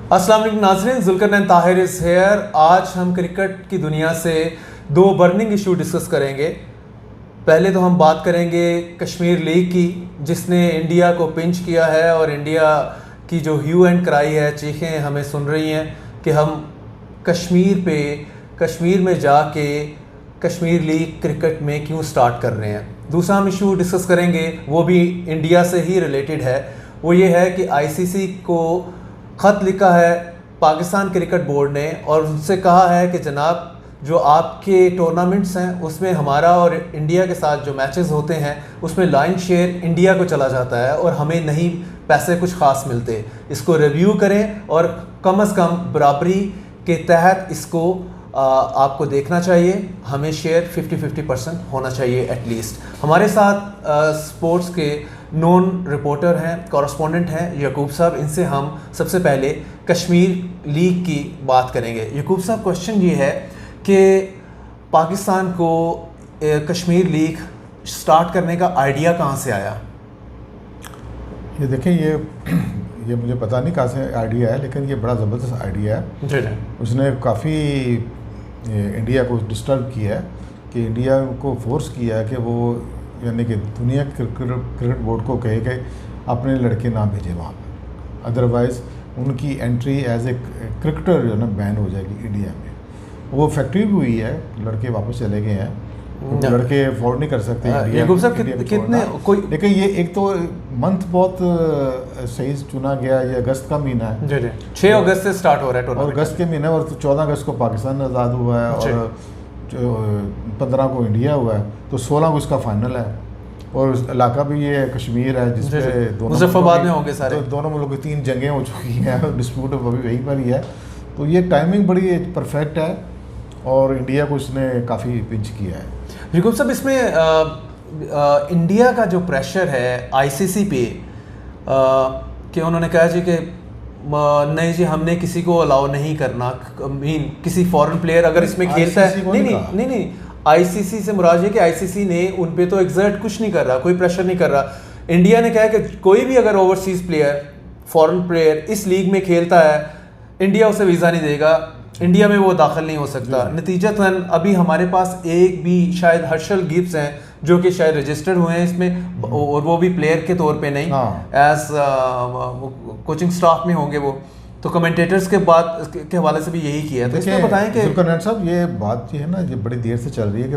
अस्सलाम वालेकुम नाज़रीन, ज़ुल्करनैन ताहिर इज़ हेयर। आज हम क्रिकेट की दुनिया से दो बर्निंग इशू डिस्कस करेंगे। पहले तो हम बात करेंगे कश्मीर लीग की, जिसने इंडिया को पिंच किया है और इंडिया की जो ह्यू एंड क्राई है, चीखें हमें सुन रही हैं कि हम कश्मीर में जाके कश्मीर लीग क्रिकेट में क्यों स्टार्ट कर रहे हैं। दूसरा हम इशू डिस्कस करेंगे, वो भी इंडिया से ही रिलेटेड है। वो ये है कि आईसीसी को ख़त लिखा है पाकिस्तान क्रिकेट बोर्ड ने और उनसे कहा है कि जनाब, जो आपके टूर्नामेंट्स हैं उसमें हमारा और इंडिया के साथ जो मैचेस होते हैं उसमें लाइन शेयर इंडिया को चला जाता है और हमें नहीं पैसे कुछ ख़ास मिलते। इसको रिव्यू करें और कम से कम बराबरी के तहत इसको आपको देखना चाहिए। हमें शेयर 50-50% होना चाहिए एटलीस्ट। हमारे साथ स्पोर्ट्स के नॉन रिपोर्टर हैं, कॉरेस्पॉन्डेंट हैं यकूब साहब। इनसे हम सबसे पहले कश्मीर लीग की बात करेंगे। यकूब साहब, क्वेश्चन ये है कि पाकिस्तान को कश्मीर लीग स्टार्ट करने का आइडिया कहाँ से आया? ये देखें, ये मुझे पता नहीं कहाँ से आइडिया है, लेकिन ये बड़ा ज़बरदस्त आइडिया है। जी। उसने काफ़ी इंडिया को डिस्टर्ब किया है कि इंडिया को फोर्स किया है कि वो यानी कि दुनिया क्रिकेट बोर्ड को कहे कि अपने लड़के ना भेजे वहाँ पर, अदरवाइज़ उनकी एंट्री एज ए क्रिकेटर जो है ना बैन हो जाएगी इंडिया में। वो फैक्ट्री भी हुई है, लड़के वापस चले गए हैं, लड़के अफोर्ड नहीं कर सकते कितने कोई। लेकिन ये एक तो मंथ बहुत सही चुना गया, ये अगस्त का महीना है। जी 6 अगस्त से स्टार्ट हो रहा है और अगस्त के महीने, और 14 अगस्त को पाकिस्तान आज़ाद हुआ है और 15 को इंडिया हुआ है, तो 16 को इसका फाइनल है। और इलाका भी ये कश्मीर है जिसपे मुजफ्फराबाद में होंगे सारे। तो दोनों मुल्कों की 3 जंगें हो चुकी हैं, डिस्प्यूट अभी वहीं पर ही है। तो ये टाइमिंग बड़ी परफेक्ट है और इंडिया को इसने काफ़ी पिंच किया है। यकूब साहब, इसमें इंडिया का जो प्रेशर है आईसीसी पे कि उन्होंने कहा जी कि नहीं जी, हमने किसी को अलाउ नहीं करना, किसी फॉरेन प्लेयर अगर इसमें खेलता है। नहीं, आईसीसी से मुराद है कि आईसीसी ने उन पे तो एग्जर्ट कुछ नहीं कर रहा, कोई प्रेशर नहीं कर रहा। इंडिया ने कहा कि कोई भी अगर ओवरसीज प्लेयर, फॉरेन प्लेयर इस लीग में खेलता है, इंडिया उसे वीज़ा नहीं देगा, इंडिया में वो दाखिल नहीं हो सकता। नतीजतन अभी हमारे पास एक भी शायद हर्षल गिब्स हैं जो कि शायद रजिस्टर्ड हुए हैं इसमें, और वो भी प्लेयर के तौर पे नहीं, एज कोचिंग स्टाफ में होंगे वो। तो कमेंटेटर्स के बात के हवाले से भी यही किया है। तो इसमें बताएं कि ज़ुल्करनैन साहब, ये बात जो है ना, ये बड़ी देर से चल रही है कि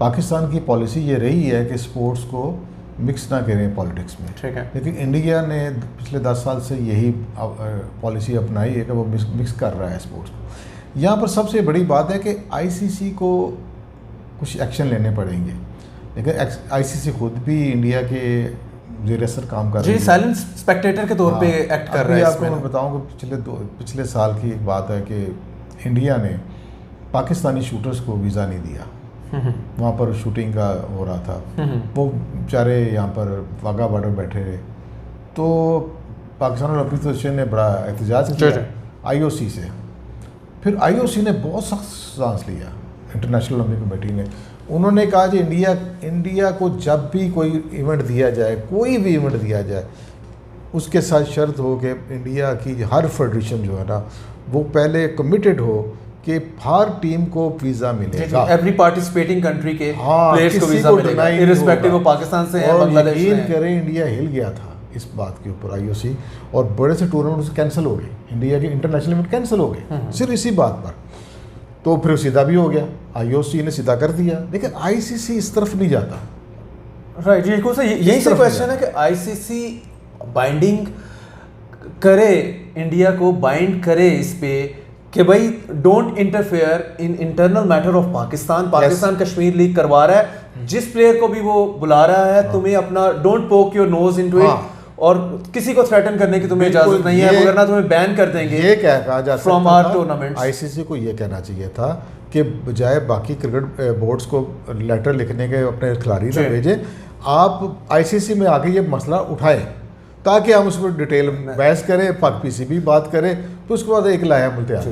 पाकिस्तान की पॉलिसी ये रही है कि स्पोर्ट्स को मिक्स ना करें पॉलिटिक्स में। ठीक है। लेकिन इंडिया ने पिछले 10 साल से यही पॉलिसी अपनाई है कि वो मिक्स कर रहा है स्पोर्ट्स को। यहाँ पर सबसे बड़ी बात है कि आईसीसी को कुछ एक्शन लेने पड़ेंगे, लेकिन आईसीसी खुद भी इंडिया के ज़ेर असर काम कर रही है, साइलेंट स्पेक्टेटर के तौर पे एक्ट कर रहा है। आपको मैं बताऊँ कि पिछले साल की एक बात है कि इंडिया ने पाकिस्तानी शूटर्स को वीज़ा नहीं दिया। वहाँ पर शूटिंग का हो रहा था, वो बेचारे यहाँ पर वाघा बॉर्डर बैठे रहे। तो पाकिस्तान ओलंपिक एसोसिएशन ने बड़ा एहतजाज किया आईओसी से। फिर आईओसी ने बहुत सख्त स्टांस लिया, इंटरनेशनल ओलंपिक कमेटी ने। उन्होंने कहा कि इंडिया को जब भी कोई इवेंट दिया जाए, कोई भी इवेंट दिया जाए, उसके साथ शर्त हो कि इंडिया की हर फेडरेशन जो है ना, वो पहले कमिटेड हो कि हर टीम को वीज़ा मिलेगा। एवरी पार्टिसिपेटिंग कंट्री के प्लेयर्स को वीज़ा मिलेगा, इररिस्पेक्टिव ऑफ पाकिस्तान से है, बांग्लादेश से है। करें, इंडिया हिल गया था इस बात के ऊपर आईओसी, और बड़े से टूर्नामेंट कैंसिल हो गए, इंडिया के इंटरनेशनल इवेंट कैंसिल हो गए सिर्फ इसी बात पर। तो फिर सीधा भी हो गया, आईओसी ने सीधा कर दिया, लेकिन आईसीसी इस तरफ नहीं जाता। राइट, यही से क्वेश्चन है कि आईसीसी बाइंडिंग करे, इंडिया को बाइंड करे इस पे कि भाई don't interfere in internal matter of Pakistan. Kashmir league करवा रहा है, जिस प्लेयर को भी वो बुला रहा है, तुम्हें अपना डोंट पोक योर नोज इनटू इट, और किसी को थ्रेटन करने की तुम्हें इजाजत नहीं है, वरना तुम्हें बैन कर देंगे। ये कहा जा फ्रॉम आवर टूर्नामेंट्स। आईसीसी को ये कहना चाहिए था कि बजाय बाकी क्रिकेट बोर्ड्स को लेटर लिखने के अपने खिलाड़ी ना भेजें, आप आईसीसी में आके ये मसला उठाएं ताकि हम उस पर डिटेल बहस करें, पीसीबी बात करें, तो उसके बाद एक लाया मिलते हैं।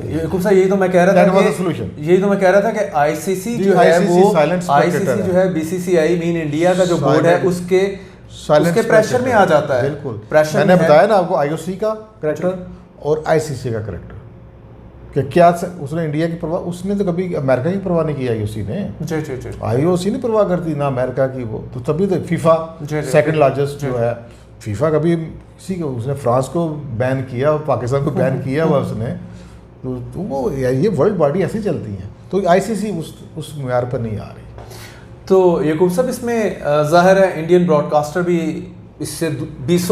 यही तो मैं कह रहा था कि आईसीसी जो है वो, आईसीसी जो है बीसीसीआई मीन इंडिया का जो बोर्ड है उसके प्रेशर में आ जाता है। बिल्कुल, मैंने बताया ना आपको, आईओसी का प्रेशर और आईसीसी का करेक्टर कि क्या उसने इंडिया की परवाह, उसने तो कभी अमेरिका की परवाह नहीं की आईओसी ने। जी जी जी। आईओसी नहीं परवाह करती ना अमेरिका की, वो तो तभी तो फीफा सेकंड लार्जेस्ट जो है, फीफा कभी किसी को, उसने फ्रांस को बैन किया और पाकिस्तान को बैन किया हुआ उसने, तो वो ये वर्ल्ड बॉडी ऐसी चलती हैं, तो आईसीसी उस म्यार पर नहीं आ रही। तो याकूब साहब, इसमें ज़ाहिर है इंडियन ब्रॉडकास्टर भी इससे 20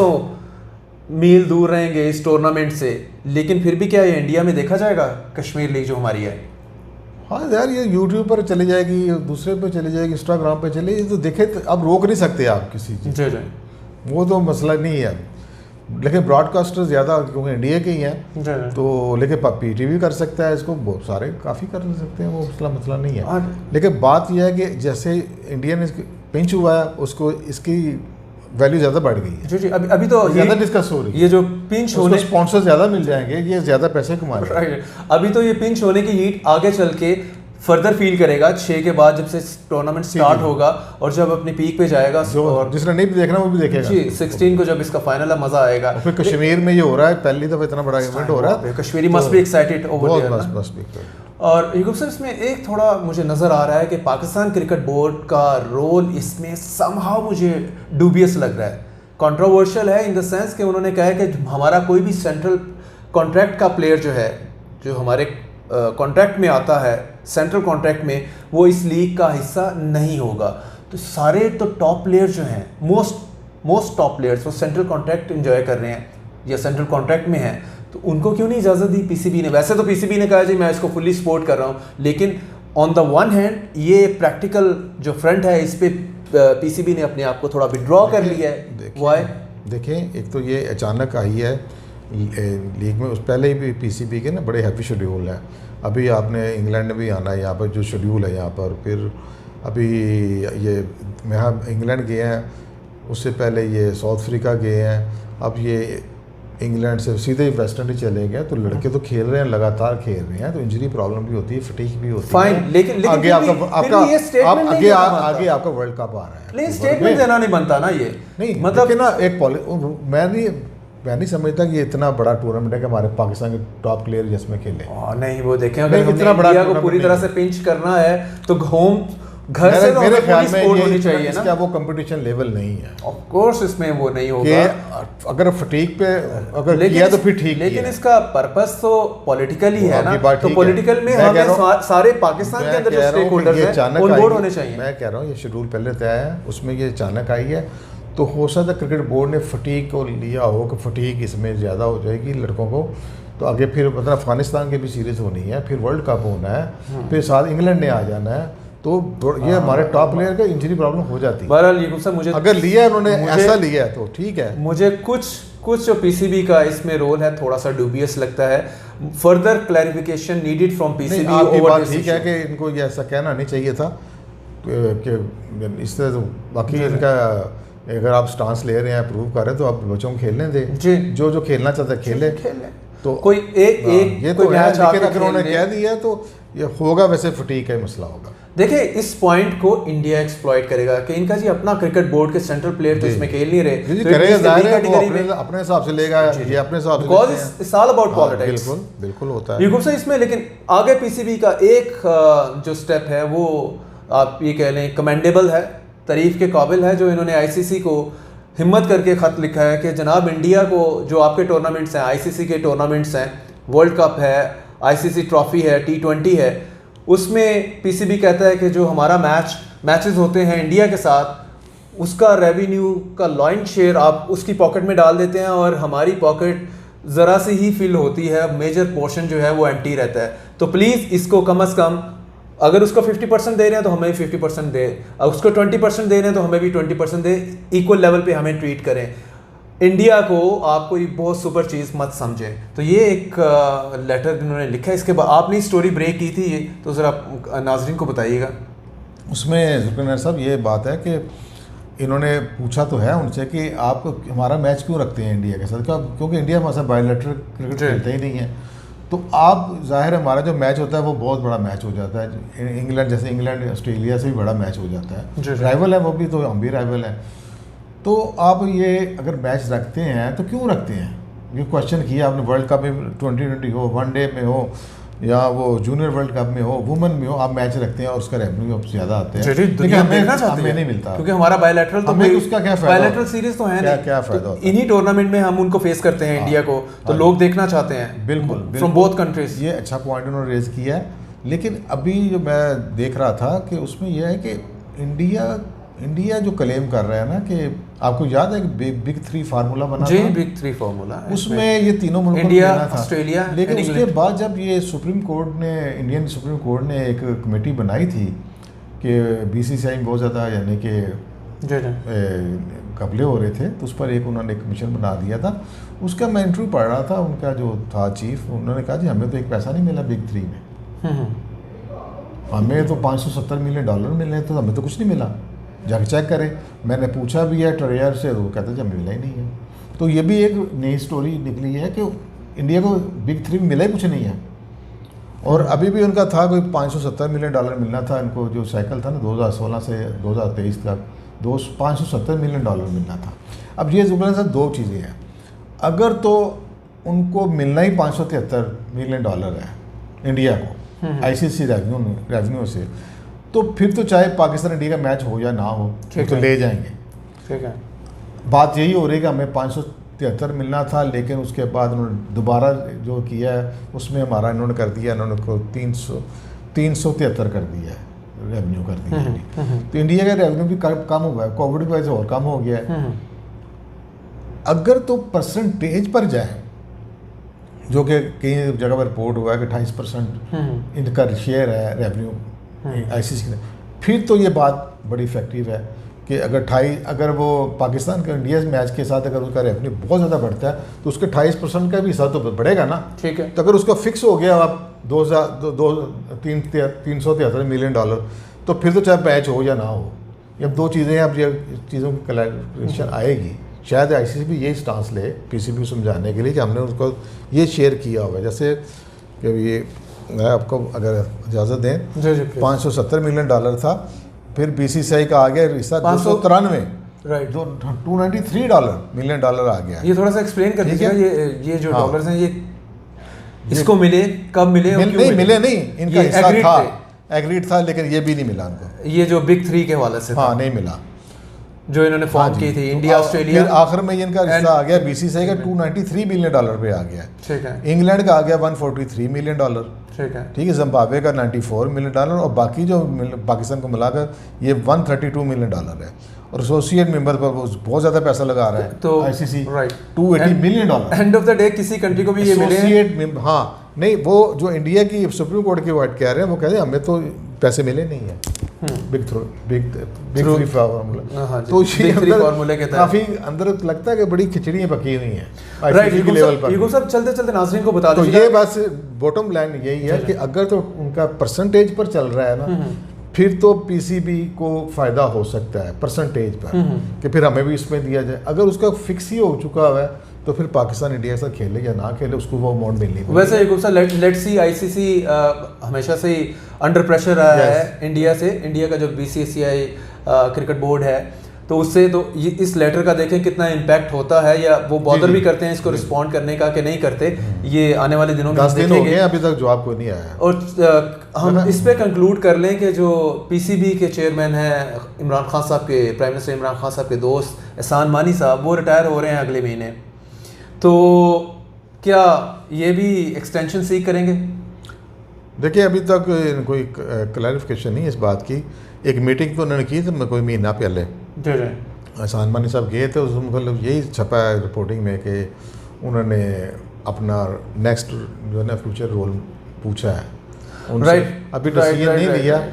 मील दूर रहेंगे इस टूर्नामेंट से, लेकिन फिर भी क्या ये इंडिया में देखा जाएगा कश्मीर लीग जो हमारी है? हाँ यार, ये यूट्यूब पर चली जाएगी, दूसरे पे चली जाएगी, इंस्टाग्राम पे चले, तो देखे तो अब रोक नहीं सकते आप किसी चीज़। जी जी। वो तो मसला नहीं है, लेकिन ब्रॉडकास्टर ज़्यादा क्योंकि इंडिया के ही हैं तो, लेकिन पीटीवी कर सकता है इसको, बहुत सारे काफ़ी कर सकते हैं, वो मसला नहीं है। लेकिन बात यह है कि जैसे इंडिया ने पिंच हुआ है, उसको इसकी वैल्यू ज़्यादा बढ़ गई है। जी जी। अभी तो ज़्यादा डिस्कस हो रही है, ये जो पिंच होने, स्पॉन्सर ज़्यादा मिल जाएंगे, ये ज़्यादा पैसे कमा रहे हैं। अभी तो ये पिंच होने की हीट आगे चल के फर्दर फील करेगा 6 के बाद, जब से टूर्नामेंट स्टार्ट होगा और जब अपनी पीक पे जाएगा, और जिसने नहीं भी देखना वो भी देखेगा जी। 16 को जब इसका फाइनल है, मजा आएगा। फिर कश्मीर में ये हो रहा है, पहली दफा इतना बड़ा इवेंट हो रहा है, Kashmiri must be excited over there. और याकूब सर, इसमें एक थोड़ा मुझे नज़र आ रहा है कि पाकिस्तान क्रिकेट बोर्ड का रोल इसमें समहाउ मुझे डूबियस लग रहा है, कंट्रोवर्शियल है इन द सेंस कि उन्होंने कहा है कि हमारा कोई भी सेंट्रल कॉन्ट्रैक्ट का प्लेयर जो है, जो हमारे कॉन्ट्रैक्ट में आता है, सेंट्रल कॉन्ट्रैक्ट में, वो इस लीग का हिस्सा नहीं होगा। तो सारे तो टॉप प्लेयर जो हैं, मोस्ट टॉप प्लेयर्स, वो सेंट्रल कॉन्ट्रैक्ट एंजॉय कर रहे हैं या सेंट्रल कॉन्ट्रैक्ट में हैं, तो उनको क्यों नहीं इजाज़त दी पीसीबी ने? वैसे तो पीसीबी ने कहा जी मैं इसको फुल्ली सपोर्ट कर रहा हूँ, लेकिन ऑन द वन हैंड ये प्रैक्टिकल जो फ्रंट है, इस पे पीसीबी ने अपने आप को थोड़ा विड्रॉ कर लिया है। वाई? देखें, एक तो ये अचानक आई है लीग में, उस पहले ही पीसीबी के ना बड़े हैवी शेड्यूल है। अभी आपने इंग्लैंड भी आना है, यहाँ पर जो शेड्यूल है यहाँ पर, फिर अभी ये यहाँ इंग्लैंड गए हैं, उससे पहले ये साउथ अफ्रीका गए हैं, अब ये इंग्लैंड से सीधे ही वेस्ट इंडीज चले गए। तो लड़के तो खेल रहे हैं, लगातार खेल रहे हैं, तो इंजरी प्रॉब्लम भी होती है, फटीग भी होती है। लेकिन आगे आपका वर्ल्ड कप आ रहा है, लेकिन स्टेटमेंट देना नहीं बनता ना, ये नहीं मतलब ना एक मैं नहीं समझता कि ये इतना बड़ा टूर्नामेंट है कि हमारे पाकिस्तान के टॉप प्लेयर जिसमें खेले। नहीं, वो देखें, अगर हमने इंडिया को पूरी तरह से पिंच करना है तो घर से तो मेरे ख्याल में होनी चाहिए ना। इसका वो कंपटीशन लेवल नहीं है, ऑफ कोर्स इसमें वो नहीं होगा कि अगर फटीक पे अगर किया तो फिर ठीक, लेकिन इसका पर्पस तो पॉलिटिकल ही है ना, तो पॉलिटिकल में हमें सारे पाकिस्तान के अंदर जो स्टेक होल्डर्स हैं ऑन बोर्ड होने चाहिए। मैं कह रहा हूँ ये शेड्यूल पहले तय है, उसमें ये अचानक आई है, तो हो सकता है क्रिकेट बोर्ड ने फटीक को लिया हो कि फटीक इसमें ज़्यादा हो जाएगी लड़कों को, तो आगे फिर मतलब अफगानिस्तान की भी सीरीज़ होनी है, फिर वर्ल्ड कप होना है, फिर साथ इंग्लैंड ने आ जाना है, तो ये हमारे टॉप प्लेयर का इंजरी प्रॉब्लम हो जाती है। बहरहाल याकूब साहब, मुझे अगर लिया उन्होंने ऐसा लिया है तो ठीक है। मुझे कुछ जो पीसीबी का इसमें रोल है थोड़ा सा डूबियस लगता है। Further clarification needed from PCB over this. ठीक है कि इनको ये ऐसा कहना नहीं चाहिए था कि इस तरह, तो बाकी इनका अगर आप स्टांस ले रहे हैं, अप्रूव कर रहे हैं, तो आप बच्चों को खेलने दें, जो खेलना चाहता है खेले। तो कोई एक ये तो है, लेकिन अगर उन्होंने कह दिया तो ये होगा, वैसे फटीक का मसला होगा। देखिए, इस पॉइंट को इंडिया एक्सप्लॉइट करेगा कि इनका जी अपना क्रिकेट बोर्ड के सेंट्रल प्लेयर तो इसमें खेल नहीं रहे, तो करेगा, जाहिर है वो अपने हिसाब से लेगा, ये अपने हिसाब से, because it's all about politics. बिल्कुल होता है याकूब साहब इसमें। लेकिन आगे पीसीबी का एक जो स्टेप है वो आप ये कह लें कमेंडेबल है, तारीफ के काबिल है, जो इन्होंने आईसीसी को हिम्मत करके ख़त लिखा है कि जनाब इंडिया को जो आपके टूर्नामेंट्स हैं, आईसीसी के टूर्नामेंट्स हैं, वर्ल्ड कप है, आईसीसी ट्रॉफी है, T20 है, उसमें पीसीबी कहता है कि जो हमारा मैचेस होते हैं इंडिया के साथ, उसका रेवेन्यू का लॉइन शेयर आप उसकी पॉकेट में डाल देते हैं और हमारी पॉकेट ज़रा सी ही फिल होती है, मेजर पोर्शन जो है वो एम्प्टी रहता है। तो प्लीज़ इसको कम अज़ कम, अगर उसको 50% दे रहे हैं तो हमें 50% दे, अगर उसको 20% दे रहे हैं तो हमें भी 20% दे, इक्वल लेवल पे हमें ट्रीट करें। इंडिया को आप कोई बहुत सुपर चीज़ मत समझें। तो ये एक लेटर इन्होंने लिखा है। इसके बाद आपने स्टोरी ब्रेक की थी ये, तो ज़रा नाजरीन को बताइएगा। उसमें जुल्फ़िकार साहब ये बात है कि इन्होंने पूछा तो है उनसे कि आप हमारा मैच क्यों रखते हैं इंडिया के साथ, क्योंकि इंडिया हमारे साथ बायोलैटरल क्रिकेट खेलते ही नहीं है, तो आप जाहिर है हमारा जो मैच होता है वो बहुत बड़ा मैच हो जाता है। इंग्लैंड जैसे इंग्लैंड ऑस्ट्रेलिया से भी बड़ा मैच हो जाता है, राइवल है वो भी, तो हम भी राइवल हैं। तो आप ये अगर मैच रखते हैं तो क्यों रखते हैं, ये क्वेश्चन किया आपने, वर्ल्ड कप में 2020 हो, वनडे में हो या वो जूनियर वर्ल्ड कप में हो, वुमेन में हो, आप मैच रखते हैं और उसका रेवेन्यू अब ज़्यादा आते हैं, लेकिन हमें नहीं मिलता, क्योंकि हमारा बायलैटरल तो हमें उसका क्या फ़ायदा, बायलैटरल सीरीज तो है नहीं, क्या फ़ायदा होता है? इन्हीं टूर्नामेंट में हम उनको फेस करते हैं इंडिया को, तो लोग देखना चाहते हैं बिल्कुल फ्रॉम बोथ कंट्रीज। ये अच्छा पॉइंट उन्होंने रेज किया है, लेकिन अभी जो मैं देख रहा था कि उसमें यह है कि इंडिया जो क्लेम कर रहा है ना कि आपको याद है कि बिग 3 फार्मूला बना जी, था, बिग 3 फार्मूला, उसमें ये तीनों मुल्कों को इंडिया, लेना था, ऑस्ट्रेलिया, लेकिन उसके बाद जब ये सुप्रीम कोर्ट ने, इंडियन सुप्रीम कोर्ट ने एक कमेटी बनाई थी कि बीसीसीआई में बहुत ज़्यादा यानी कि कबले हो रहे थे, तो उस पर एक उन्होंने कमीशन बना दिया था। उसका मैं इंटरव्यू पढ़ रहा था, उनका जो था चीफ, उन्होंने कहा जी हमें तो एक पैसा नहीं मिला बिग 3 में, हमें तो $570 मिलियन मिले, तो हमें तो कुछ नहीं मिला, जाके चेक करें। मैंने पूछा भी है ट्रेयर से, तो वो कहते जब मिला ही नहीं है। तो ये भी एक नई स्टोरी निकली है कि इंडिया को बिग 3 में मिला ही कुछ नहीं है। और अभी भी उनका था कोई $570 मिलियन मिलना था इनको, जो साइकिल था ना 2016 से 2023 तक, $570 मिलियन मिलना था। अब ये जुमला से दो चीज़ें हैं, अगर तो उनको मिलना ही $573 मिलियन है इंडिया को आईसीसी रेवेन्यू से, तो फिर तो चाहे पाकिस्तान इंडिया का मैच हो या ना हो तो ले जाएंगे। ठीक है, बात यही हो रही है कि हमें 573 मिलना था, लेकिन उसके बाद उन्होंने दोबारा जो किया है उसमें हमारा इन्होंने कर दिया, इन्होंने को 373 कर दिया है, रेवेन्यू कर दिया है। तो इंडिया का रेवेन्यू भी कम हुआ है, कोविड की वजह से और कम हो गया है। अगर तो परसेंटेज पर जाए, जो कि कई जगह पर रिपोर्ट हुआ है कि 28% इनका शेयर है रेवेन्यू आईसीसी, फिर तो ये बात बड़ी इफेक्टिव है कि अगर वो पाकिस्तान का इंडिया मैच के साथ अगर उसका रेवेन्यू बहुत ज़्यादा बढ़ता है तो उसके 28% का भी हिस्सा तो बढ़ेगा ना। ठीक है, तो अगर उसका फिक्स हो गया आप 373 मिलियन डॉलर, तो फिर तो चाहे मैच हो या ना हो, ये दो चीज़ें हैं। अब ये चीज़ों की क्लैरिफिकेशन आएगी, शायद आईसीसी भी यही स्टांस ले पीसीबी समझाने के लिए कि हमने उसको ये शेयर किया हुआ है। जैसे कि ये मैं आपको अगर इजाज़त दें, $570 मिलियन था, फिर बीसीसीआई का आ गया हिस्सा 293, राइट, जो $293 मिलियन आ गया। ये थोड़ा सा एक्सप्लेन कर दीजिएगा, ये जो डॉलर्स हैं ये इसको मिले, कब मिले? नहीं, इनका हिस्सा था, एग्रीड था, लेकिन ये भी नहीं मिला उनको, ये जो बिग 3 के हवाले से, हाँ, नहीं मिला, जो इन्होंने फॉर्म की थी इंडिया, ऑस्ट्रेलिया। फिर आखिर में इनका हिस्सा आ गया बीसीसीआई का $293 मिलियन पे आ गया। ठीक है, इंग्लैंड का आ गया $143 मिलियन। ठीक है, जिम्बाब्वे का $94 मिलियन, और बाकी जो पाकिस्तान को मिलाकर ये $132 मिलियन है। और एसोसिएट मेंबर पर वो बहुत ज़्यादा पैसा लगा रहा है, तो ICC, right, $280 million. End of the day किसी कंट्री को भी ये मिले, हाँ, नहीं, वो जो इंडिया की सुप्रीम कोर्ट की बात कह रहे हैं, वो कह रहे हैं हमें तो पैसे मिले नहीं है बिग 3 फार्मूला। तो ये काफ़ी अंदर लगता है कि बड़ी खिचड़ियाँ पकी हुई हैं आईसीसी के लेवल पर। सब चलते चलते नाज़रीन को बता दो, तो ये बस बॉटम लाइन यही है कि अगर तो उनका परसेंटेज पर चल रहा है ना, फिर तो पीसीबी को फ़ायदा हो सकता है परसेंटेज पर, कि फिर हमें भी इसमें दिया जाए। अगर उसका फिक्स ही हो चुका है तो फिर पाकिस्तान इंडिया के साथ खेले या ना खेले, उसको वो अमाउंट मिलनी। वैसे एक लेट्स सी, आईसीसी हमेशा से ही अंडर प्रेशर रहा है इंडिया से। इंडिया का जो बीसीसीआई क्रिकेट बोर्ड है, तो उससे तो इस लेटर का देखें कितना इम्पैक्ट होता है, या वो बॉदर भी करते हैं इसको रिस्पॉन्ड करने का कि नहीं करते, ये आने वाले दिनों में 10 दिन हो गए, अभी तक जवाब कोई नहीं आया। और हम इस पे कंक्लूड कर लें कि जो पीसीबी के चेयरमैन हैं इमरान खान साहब के, प्राइम मिनिस्टर इमरान खान साहब के दोस्त एहसान मानी साहब, वो रिटायर हो रहे हैं अगले महीने, तो क्या ये भी एक्सटेंशन सीख करेंगे? देखिए, अभी तक कोई क्लैरिफिकेशन नहीं है इस बात की। एक मीटिंग तो उन्होंने की थी कोई महीना पहले, एहसान मानी साहब गए थे, उसमें मतलब यही छपा है रिपोर्टिंग में कि उन्होंने अपना नेक्स्ट जो है ना फ्यूचर रोल पूछा है उनसे। अभी डिसीजन नहीं लिया,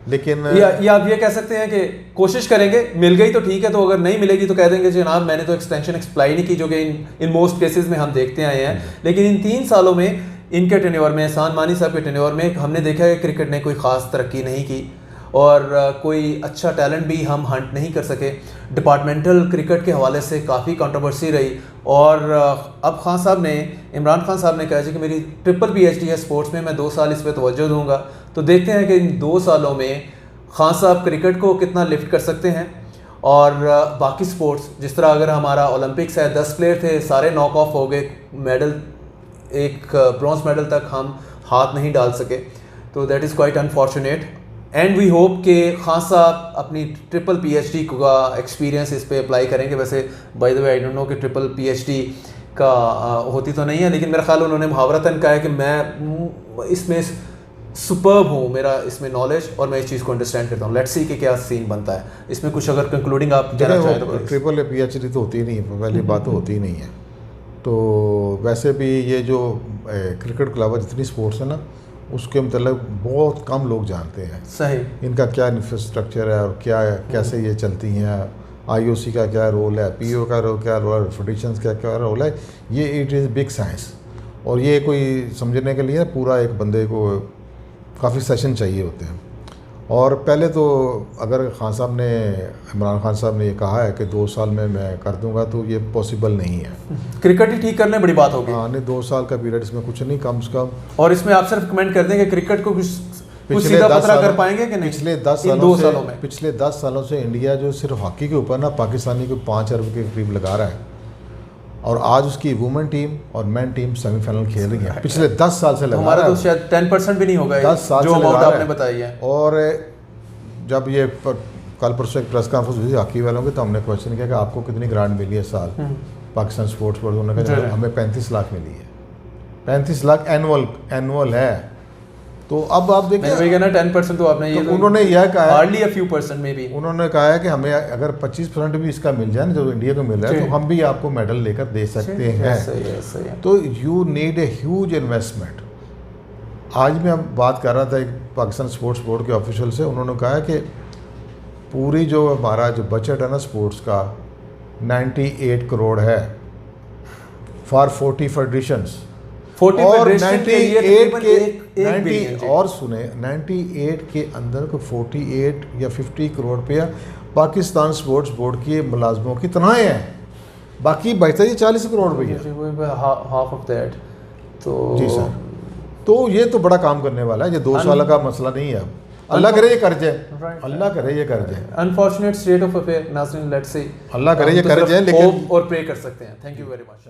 लेकिन या आप ये कह सकते हैं कि कोशिश करेंगे, मिल गई तो ठीक है, तो अगर नहीं मिलेगी तो कह देंगे जनाब मैंने तो एक्सटेंशन एक्सप्लाई नहीं की, जो कि इन मोस्ट केसेस में हम देखते आए हैं। लेकिन इन 3 सालों में इनके टेन्योर में, एहसान मानी साहब के टेन्योर में, हमने देखा है क्रिकेट ने कोई ख़ास तरक्की नहीं की और कोई अच्छा टैलेंट भी हम हंट नहीं कर सके। डिपार्टमेंटल क्रिकेट के हवाले से काफ़ी कंट्रोवर्सी रही, और अब खान साहब ने, इमरान खान साहब ने कहा कि मेरी ट्रिपल PhD है स्पोर्ट्स में, मैं 2 साल इस पर तवज्जो दूंगा। तो देखते हैं कि इन 2 सालों में खान साहब क्रिकेट को कितना लिफ्ट कर सकते हैं। और बाकी स्पोर्ट्स जिस तरह अगर हमारा ओलंपिक्स है 10 प्लेयर थे, सारे नॉक ऑफ हो गए, मेडल एक ब्रॉन्ज मेडल तक हम हाथ नहीं डाल सके, तो that is quite unfortunate. And we hope कि खान साहब अपनी ट्रिपल PhD का एक्सपीरियंस इस पे अप्लाई करेंगे। वैसे by the way I don't know कि ट्रिपल PhD का होती तो नहीं है, लेकिन मेरा ख्याल उन्होंने मुहावरतन कहा है कि मैं इसमें सुपर्ब हूँ, मेरा इसमें नॉलेज और मैं इस चीज़ को अंडरस्टैंड करता हूँ। लेट्स सी कि क्या सीन बनता है इसमें। कुछ अगर कंक्लूडिंग आप कहना चाहें तो। ट्रिपल PhD तो होती नहीं है, पहली बात तो होती नहीं है। तो वैसे भी ये जो क्रिकेट क्लब है, जितनी स्पोर्ट्स है ना, उसके मतलब बहुत कम लोग जानते हैं सही इनका क्या इंफ्रास्ट्रक्चर है और क्या कैसे ये चलती हैं, IOC का क्या रोल है, PO का रोल क्या रोल है, फेडरेशन का क्या रोल है। ये इट इज़ बिग साइंस, और ये कोई समझने के लिए पूरा एक बंदे को काफ़ी सेशन चाहिए होते हैं। और पहले तो अगर खान साहब ने, इमरान खान साहब ने ये कहा है कि 2 साल में मैं कर दूंगा, तो ये पॉसिबल नहीं है। क्रिकेट ही ठीक करने बड़ी बात होगी। हाँ नहीं, 2 साल का पीरियड इसमें कुछ नहीं, कम से कम। और इसमें आप सिर्फ कमेंट कर देंगे क्रिकेट को कुछ सीधा पतरा कर पाएंगे कि नहीं? पिछले 10 सालों से इंडिया जो सिर्फ हॉकी के ऊपर ना पाकिस्तानी को 5 अरब के करीब लगा रहा है, और आज उसकी वुमेन टीम और मेन टीम सेमीफाइनल खेल रही है। पिछले 10 साल से लगा रहा है। हमारा तो शायद 10% भी नहीं होगा 10 साल जो से अमाउंट लगा आपने रहा है। बताई है। और जब ये कल परसों एक प्रेस कॉन्फ्रेंस हुई थी हॉकी वालों की, तो हमने क्वेश्चन किया कि आपको कितनी ग्रांट मिली है साल पाकिस्तान स्पोर्ट्स बोर्ड। उन्होंने कहा हमें 35 लाख मिली है। 35 लाख एनुअल है। तो अब आप देखिए, 10% तो आपने ये तो उन्होंने यह कहा है, हार्डली अ फ्यू परसेंट में भी उन्होंने कहा है कि हमें अगर 25% भी इसका मिल जाए ना, जो इंडिया को मिल रहा है, तो हम भी आपको मेडल लेकर दे सकते हैं। सही है। तो you need a huge investment. आज मैं बात कर रहा था एक पाकिस्तान स्पोर्ट्स बोर्ड के ऑफिशियल से, उन्होंने कहा है कि पूरी जो हमारा जो बजट है ना स्पोर्ट्स का 98 करोड़ है फॉर 40 फेडरेशंस, और 98 और सुने 98 के अंदर को 48 या 50 करोड़ रुपया पाकिस्तान स्पोर्ट्स बोर्ड के मुलाजमों की तनख्वाहें हैं, बाकी बचता ही 40 करोड़ रुपया, हाफ ऑफ दैट। तो जी सर, तो ये तो बड़ा काम करने वाला है। ये 2 साल का मसला नहीं है। अल्लाह करे ये कर जाए, अल्लाह करे ये कर जाए। अनफॉर्चुनेट स्टेट ऑफ अफेयर नाज़रीन, लेट्स सी, अल्लाह करे ये कर जाए, लेकिन और प्रे कर सकते हैं। Thank you very much.